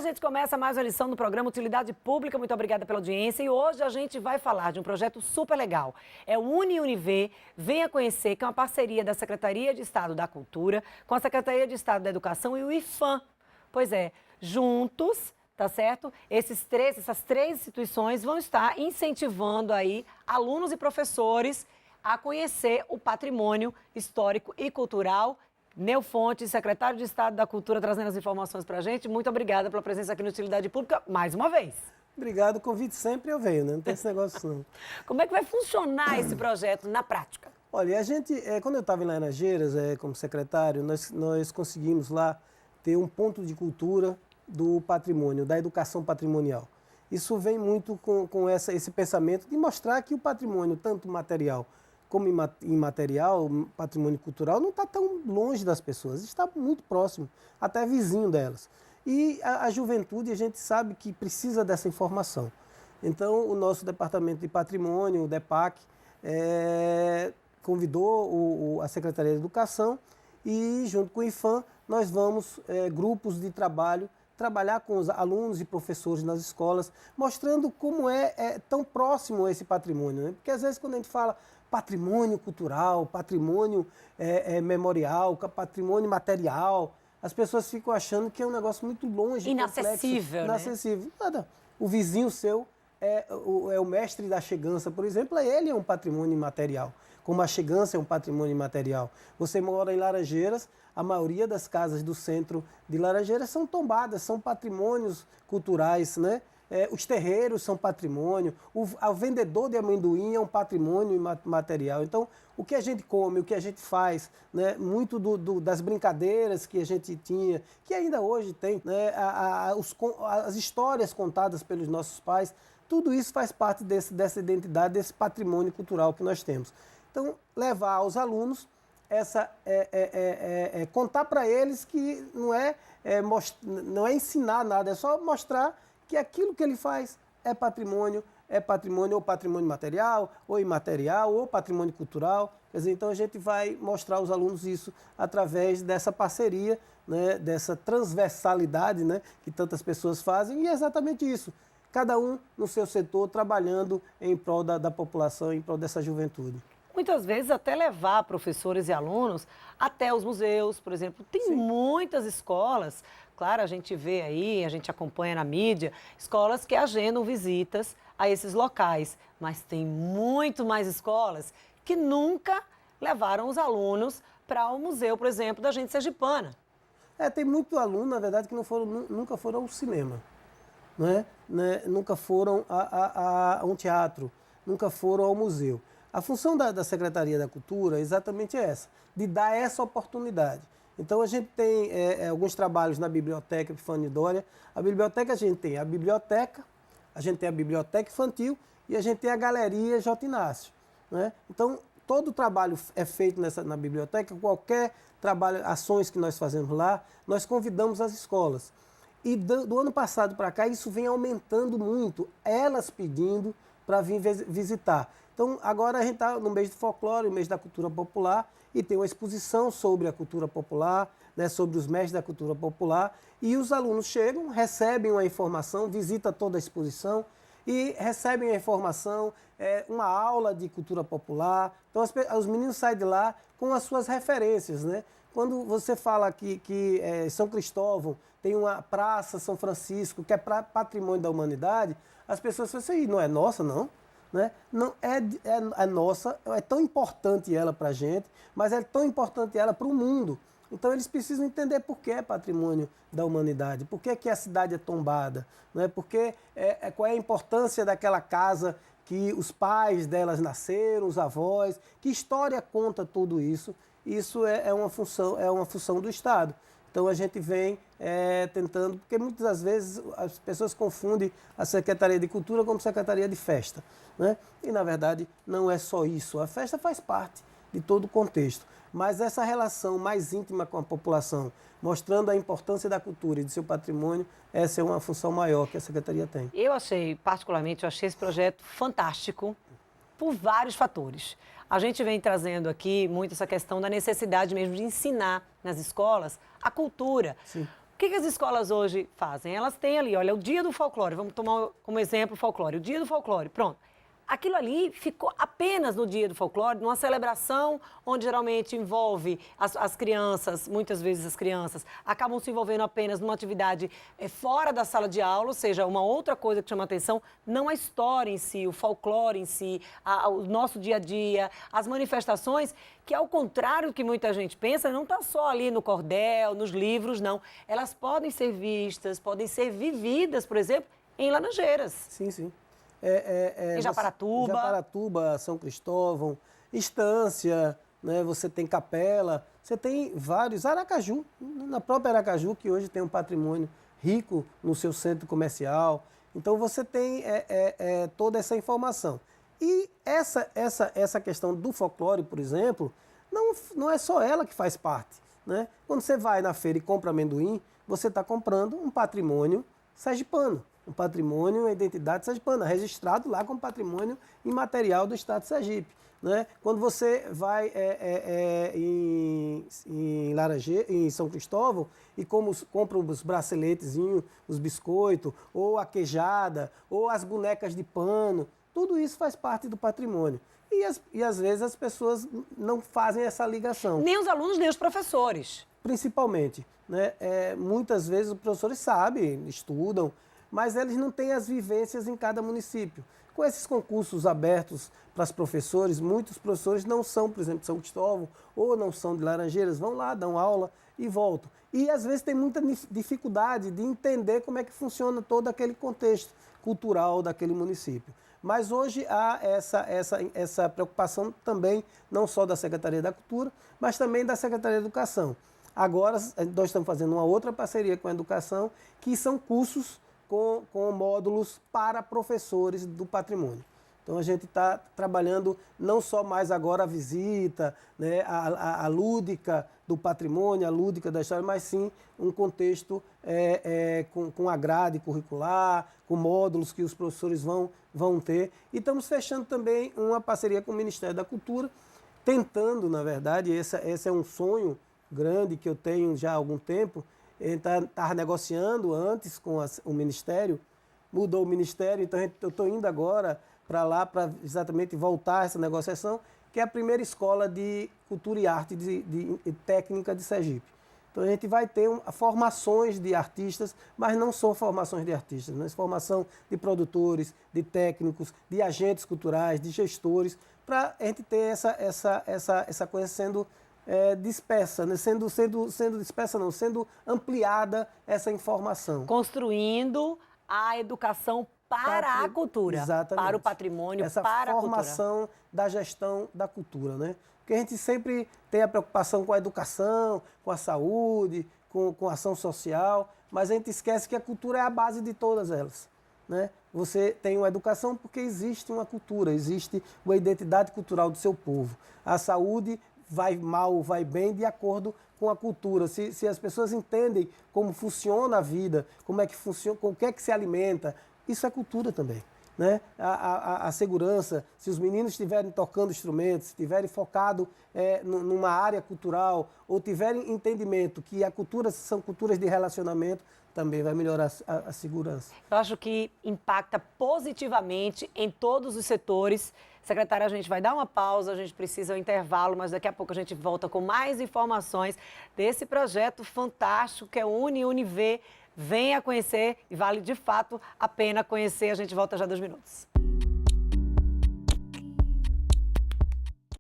gente começa mais uma lição do programa Utilidade Pública. Muito obrigada pela audiência. E hoje a gente vai falar de um projeto super legal. É o UniUniV. Venha conhecer, que é uma parceria da Secretaria de Estado da Cultura com a Secretaria de Estado da Educação e o IFAM. Pois é, juntos, tá certo? Essas três instituições vão estar incentivando aí alunos e professores a conhecer o patrimônio histórico e cultural. Neu Fontes, secretário de Estado da Cultura, trazendo as informações para a gente. Muito obrigada pela presença aqui no Utilidade Pública, mais uma vez. Obrigado, o convite sempre eu venho, né? Não tem esse negócio não. Como é que vai funcionar esse projeto na prática? Olha, a gente, quando eu estava em Laranjeiras, como secretário, nós conseguimos lá ter um ponto de cultura do patrimônio, da educação patrimonial. Isso vem muito com esse pensamento de mostrar que o patrimônio, tanto material como imaterial, patrimônio cultural, não está tão longe das pessoas, está muito próximo, até vizinho delas. E a juventude, a gente sabe que precisa dessa informação. Então, o nosso Departamento de Patrimônio, o DEPAC, convidou a Secretaria de Educação e, junto com o IFAM, nós vamos, grupos de trabalho, trabalhar com os alunos e professores nas escolas, mostrando como é tão próximo esse patrimônio, né? Porque às vezes quando a gente fala patrimônio cultural, patrimônio memorial, patrimônio material, as pessoas ficam achando que é um negócio muito longe, inacessível, complexo, inacessível. Nada. O vizinho seu é o mestre da chegança, por exemplo, ele é um patrimônio imaterial, como a chegança é um patrimônio imaterial. Você mora em Laranjeiras, a maioria das casas do centro de Laranjeiras são tombadas, são patrimônios culturais, né? Os terreiros são patrimônio, o vendedor de amendoim é um patrimônio material. Então, o que a gente come, o que a gente faz, né? Muito das brincadeiras que a gente tinha, que ainda hoje tem, né? As histórias contadas pelos nossos pais, tudo isso faz parte dessa identidade, desse patrimônio cultural que nós temos. Então, levar aos alunos contar para eles que não é ensinar nada, é só mostrar que aquilo que ele faz é patrimônio ou patrimônio material, ou imaterial, ou patrimônio cultural. Quer dizer, então a gente vai mostrar aos alunos isso através dessa parceria, né, dessa transversalidade, né, que tantas pessoas fazem, e é exatamente isso. Cada um no seu setor, trabalhando em prol da população, em prol dessa juventude. Muitas vezes até levar professores e alunos até os museus, por exemplo. Tem Sim. muitas escolas, claro, a gente vê aí, a gente acompanha na mídia, escolas que agendam visitas a esses locais, mas tem muito mais escolas que nunca levaram os alunos para o museu, por exemplo, da gente sergipana. Tem muito aluno, na verdade, que nunca foram ao cinema, né? Nunca foram a um teatro, nunca foram ao museu. A função da Secretaria da Cultura é exatamente essa, de dar essa oportunidade. Então a gente tem alguns trabalhos na Biblioteca Epifânio Doria. A biblioteca, a gente tem a biblioteca infantil e a gente tem a Galeria J. Inácio, né? Então todo o trabalho é feito na biblioteca, qualquer trabalho, ações que nós fazemos lá, nós convidamos as escolas. E do ano passado para cá isso vem aumentando muito, elas pedindo para vir visitar. Então, agora a gente está no mês do folclore, o mês da cultura popular, e tem uma exposição sobre a cultura popular, né, sobre os mestres da cultura popular, e os alunos chegam, recebem uma informação, visitam toda a exposição e recebem a informação, uma aula de cultura popular. Então, os meninos saem de lá com as suas referências, né? Quando você fala que São Cristóvão tem uma praça São Francisco, que é patrimônio da humanidade, as pessoas falam assim, não é nossa, não. Né? Não é nossa, é tão importante ela para a gente, mas é tão importante ela para o mundo. Então eles precisam entender por que é patrimônio da humanidade, por que a cidade é tombada, né? Qual é a importância daquela casa que os pais delas nasceram, os avós, que história conta tudo isso. Isso é uma função do Estado. Então a gente vem tentando, porque muitas das vezes as pessoas confundem a Secretaria de Cultura como Secretaria de Festa, né? E na verdade não é só isso, a festa faz parte de todo o contexto, mas essa relação mais íntima com a população, mostrando a importância da cultura e do seu patrimônio, essa é uma função maior que a Secretaria tem. Particularmente, eu achei esse projeto fantástico por vários fatores. A gente vem trazendo aqui muito essa questão da necessidade mesmo de ensinar nas escolas a cultura. Sim. O que as escolas hoje fazem? Elas têm ali, olha, o dia do folclore, vamos tomar como exemplo o folclore, o dia do folclore, pronto. Aquilo ali ficou apenas no dia do folclore, numa celebração onde geralmente envolve as crianças, muitas vezes as crianças acabam se envolvendo apenas numa atividade fora da sala de aula, ou seja, uma outra coisa que chama atenção, não a história em si, o folclore em si, o nosso dia a dia, as manifestações, que ao contrário do que muita gente pensa, não está só ali no cordel, nos livros, não. Elas podem ser vistas, podem ser vividas, por exemplo, em Laranjeiras. Sim, sim. Em Japaratuba. Japaratuba, São Cristóvão, Estância, né? Você tem Capela, você tem vários. Aracaju, na própria Aracaju, que hoje tem um patrimônio rico no seu centro comercial. Então você tem toda essa informação. E essa questão do folclore, por exemplo, não é só ela que faz parte, né? Quando você vai na feira e compra amendoim, você está comprando um patrimônio sergipano. Um patrimônio, uma identidade sergipana, registrado lá como patrimônio imaterial do Estado de Sergipe. Né? Quando você vai em São Cristóvão e compra os braceletezinhos, os biscoitos, ou a queijada, ou as bonecas de pano, tudo isso faz parte do patrimônio. E às vezes as pessoas não fazem essa ligação. Nem os alunos, nem os professores. Principalmente. Né? Muitas vezes os professores sabem, estudam, mas eles não têm as vivências em cada município. Com esses concursos abertos para os professores, muitos professores não são, por exemplo, de São Cristóvão, ou não são de Laranjeiras, vão lá, dão aula e voltam. E às vezes tem muita dificuldade de entender como é que funciona todo aquele contexto cultural daquele município. Mas hoje há essa preocupação também, não só da Secretaria da Cultura, mas também da Secretaria da Educação. Agora, nós estamos fazendo uma outra parceria com a Educação, que são cursos com módulos para professores do patrimônio. Então a gente está trabalhando não só mais agora a visita, né, a lúdica do patrimônio, a lúdica da história, mas sim um contexto com a grade curricular, com módulos que os professores vão ter. E estamos fechando também uma parceria com o Ministério da Cultura, tentando, na verdade, esse é um sonho grande que eu tenho já há algum tempo. Ele estava negociando antes com o Ministério, mudou o Ministério, então eu estou indo agora para lá para exatamente voltar essa negociação, que é a primeira escola de cultura e arte de técnica de Sergipe. Então a gente vai ter formações de artistas, mas não são formações de artistas, mas formação de produtores, de técnicos, de agentes culturais, de gestores, para a gente ter essa coisa sendo dispersa, né? sendo dispersa não, sendo ampliada essa informação. Construindo a educação para a cultura, exatamente, para o patrimônio, essa para a cultura. Essa formação da gestão da cultura, né? Porque a gente sempre tem a preocupação com a educação, com a saúde, com a ação social, mas a gente esquece que a cultura é a base de todas elas, né? Você tem uma educação porque existe uma cultura, existe uma identidade cultural do seu povo. A saúde vai mal, vai bem, de acordo com a cultura. Se as pessoas entendem como funciona a vida, como é que funciona, com o que é que se alimenta, isso é cultura também. Né? A segurança, se os meninos estiverem tocando instrumentos, estiverem focados numa área cultural, ou tiverem entendimento que a cultura são culturas de relacionamento, também vai melhorar a segurança. Eu acho que impacta positivamente em todos os setores. Secretária, a gente vai dar uma pausa, a gente precisa um intervalo, mas daqui a pouco a gente volta com mais informações desse projeto fantástico que é o UniV. Venha conhecer e vale de fato a pena conhecer. A gente volta já 2 minutos.